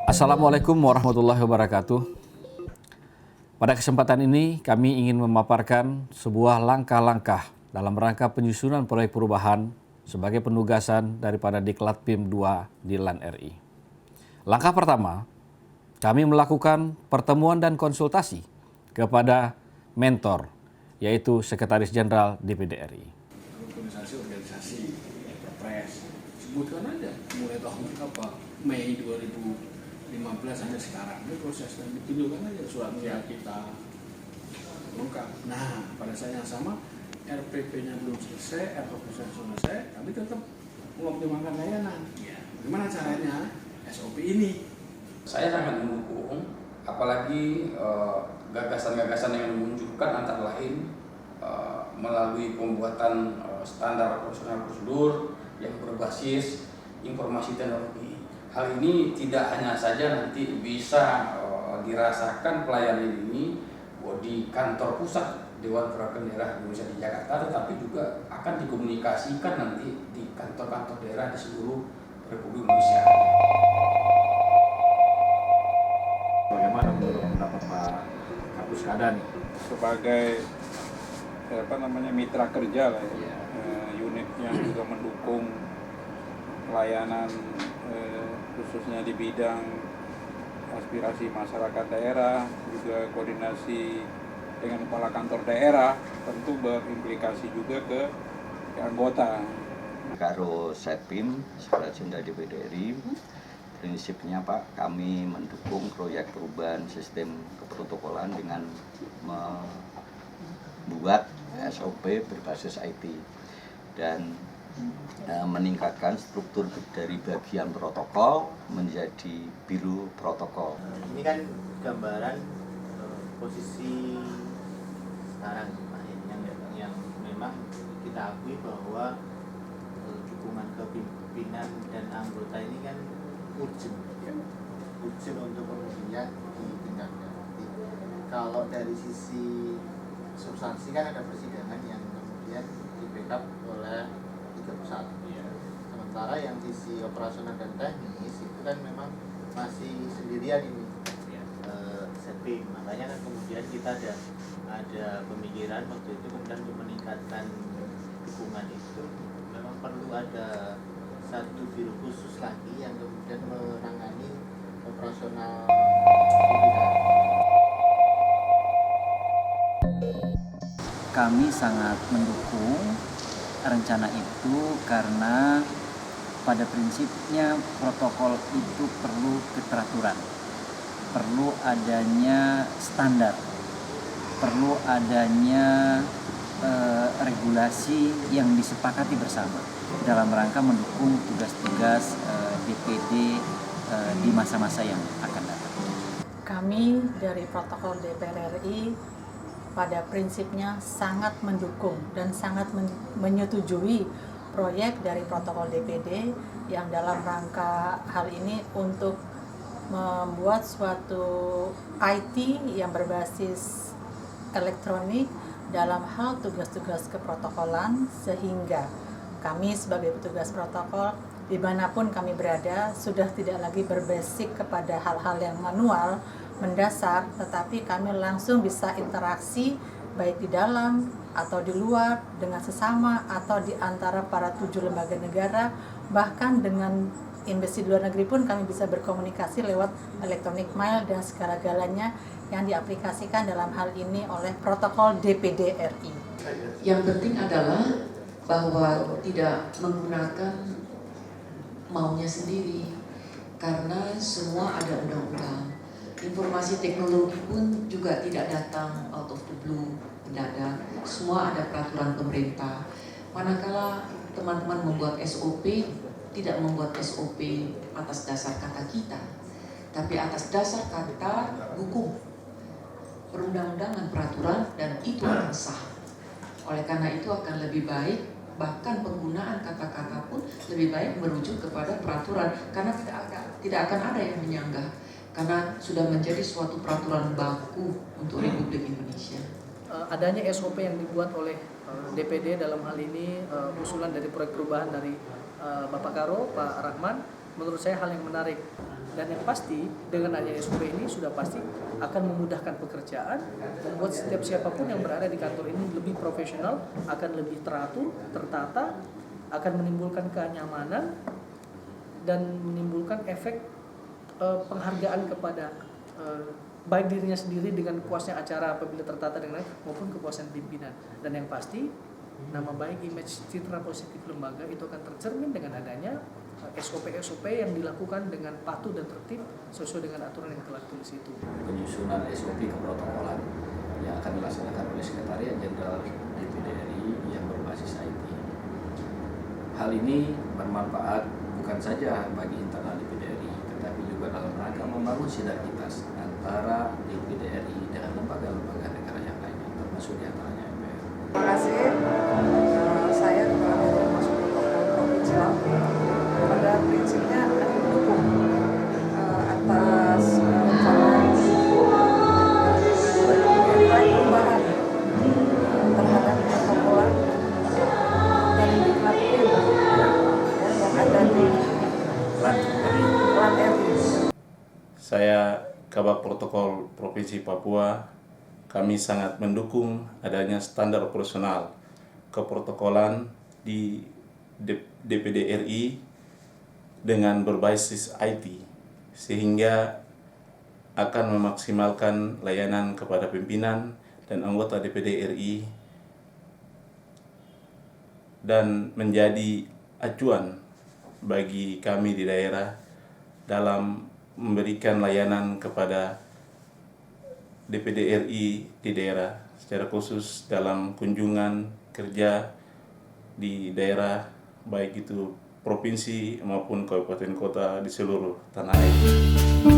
Assalamualaikum warahmatullahi wabarakatuh. Pada kesempatan ini kami ingin memaparkan sebuah langkah-langkah dalam rangka penyusunan proyek perubahan sebagai penugasan daripada Diklat PIM 2 di LAN RI. Langkah pertama, kami melakukan pertemuan dan konsultasi kepada mentor, yaitu Sekretaris Jenderal DPD RI. Organisasi, perpres, sebutkan aja mulai tahun apa, Mei 2015 sampai sekarang. Ini proses dan ditunjukkan aja suratnya kita lengkap. Nah, pada saat yang sama RPP-nya belum selesai, RPP-nya selesai, kami tetap mengoptimalkan layanan. Bagaimana caranya SOP ini? Saya sangat mendukung, apalagi gagasan-gagasan yang menunjukkan antara lain melalui pembuatan standar operasional prosedur yang berbasis informasi teknologi. Hal ini tidak hanya saja nanti bisa dirasakan pelayanan ini di kantor pusat Dewan Perwakilan Daerah Indonesia di Jakarta, tetapi juga akan dikomunikasikan nanti di kantor-kantor daerah di seluruh Republik Indonesia. Bagaimana menurut pendapat Pak Kapus Kadani? Sebagai mitra kerja lah ya, unit yang juga mendukung pelayanan khususnya di bidang aspirasi masyarakat daerah, juga koordinasi dengan kepala kantor daerah, tentu berimplikasi juga ke anggota. Karo Setpim, Sekretaris Jenderal DPD RI, prinsipnya Pak, kami mendukung proyek perubahan sistem keprotokolan dengan membuat SOP berbasis IT dan meningkatkan struktur dari bagian protokol menjadi biru protokol. Ini kan gambaran posisi sekarang Pak, yang memang kita akui bahwa dukungan kepimpinan dan anggota ini kan urgent untuk kemudian ditindaklanjuti. Kalau dari sisi substansi kan ada persidangan yang kemudian di backup oleh 31. Sementara yang sisi operasional dan teknis itu kan memang masih sendirian ini setting. Makanya kan kemudian kita ada pemikiran waktu itu kemudian untuk meningkatkan dukungan itu memang perlu ada satu biro khusus lagi yang kemudian menangani operasional. Kami sangat mendukung rencana itu karena pada prinsipnya protokol itu perlu keteraturan, perlu adanya standar, perlu adanya regulasi yang disepakati bersama dalam rangka mendukung tugas-tugas DPD di masa-masa yang akan datang. Kami dari protokol DPR RI pada prinsipnya sangat mendukung dan sangat menyetujui proyek dari protokol DPD yang dalam rangka hal ini untuk membuat suatu IT yang berbasis elektronik dalam hal tugas-tugas keprotokolan, sehingga kami sebagai petugas protokol dimanapun kami berada sudah tidak lagi berbasis kepada hal-hal yang manual mendasar, tetapi kami langsung bisa interaksi baik di dalam atau di luar dengan sesama atau di antara para 7 lembaga negara, bahkan dengan embasi di luar negeri pun kami bisa berkomunikasi lewat electronic mail dan segala-galanya yang diaplikasikan dalam hal ini oleh protokol DPD RI. Yang penting adalah bahwa tidak menggunakan maunya sendiri, karena semua ada undang-undang. Informasi teknologi pun juga tidak datang out of the blue, mendadak. Semua ada peraturan pemerintah. Manakala teman-teman membuat SOP, tidak membuat SOP atas dasar kata kita, tapi atas dasar kata hukum, perundang-undangan, peraturan, dan itu akan sah. Oleh karena itu akan lebih baik, bahkan penggunaan kata-kata pun lebih baik merujuk kepada peraturan, karena tidak akan ada yang menyanggah, karena sudah menjadi suatu peraturan baku untuk Republik Indonesia. Adanya SOP yang dibuat oleh DPD dalam hal ini usulan dari proyek perubahan dari Bapak Karo, Pak Rahman, menurut saya hal yang menarik. Dan yang pasti dengan adanya SOP ini sudah pasti akan memudahkan pekerjaan, membuat setiap siapapun yang berada di kantor ini lebih profesional, akan lebih teratur, tertata, akan menimbulkan kenyamanan dan menimbulkan efek penghargaan kepada baik dirinya sendiri dengan puasnya acara apabila tertata dengan maupun kepuasan pimpinan. Dan yang pasti nama baik, image, citra positif lembaga itu akan tercermin dengan adanya SOP yang dilakukan dengan patuh dan tertib sesuai dengan aturan yang telah tulis itu. Penyusunan SOP keprotokolan yang akan dilaksanakan oleh Sekretariat Jenderal DPD RI yang berbasis IT. Hal ini bermanfaat bukan saja bagi internal DPD RI, tetapi juga dalam rangka membangun sinergitas antara DPD RI dengan lembaga-lembaga negara yang lainnya, termasuk diantaranya MPR. Terima kasih. Saya Kepala Biro Humas Protokol Provinsi Lampung. Pada prinsipnya akan mendukung atas perencanaan perubahan terhadap protokolan dari Diklat PIM yang ada di Klan RI. Saya Kabak Protokol Provinsi Papua. Kami sangat mendukung adanya standar operasional keprotokolan di DPD RI dengan berbasis IT, sehingga akan memaksimalkan layanan kepada pimpinan dan anggota DPD RI dan menjadi acuan bagi kami di daerah dalam memberikan layanan kepada DPD RI di daerah, secara khusus dalam kunjungan kerja di daerah, baik itu provinsi maupun kabupaten kota di seluruh tanah air.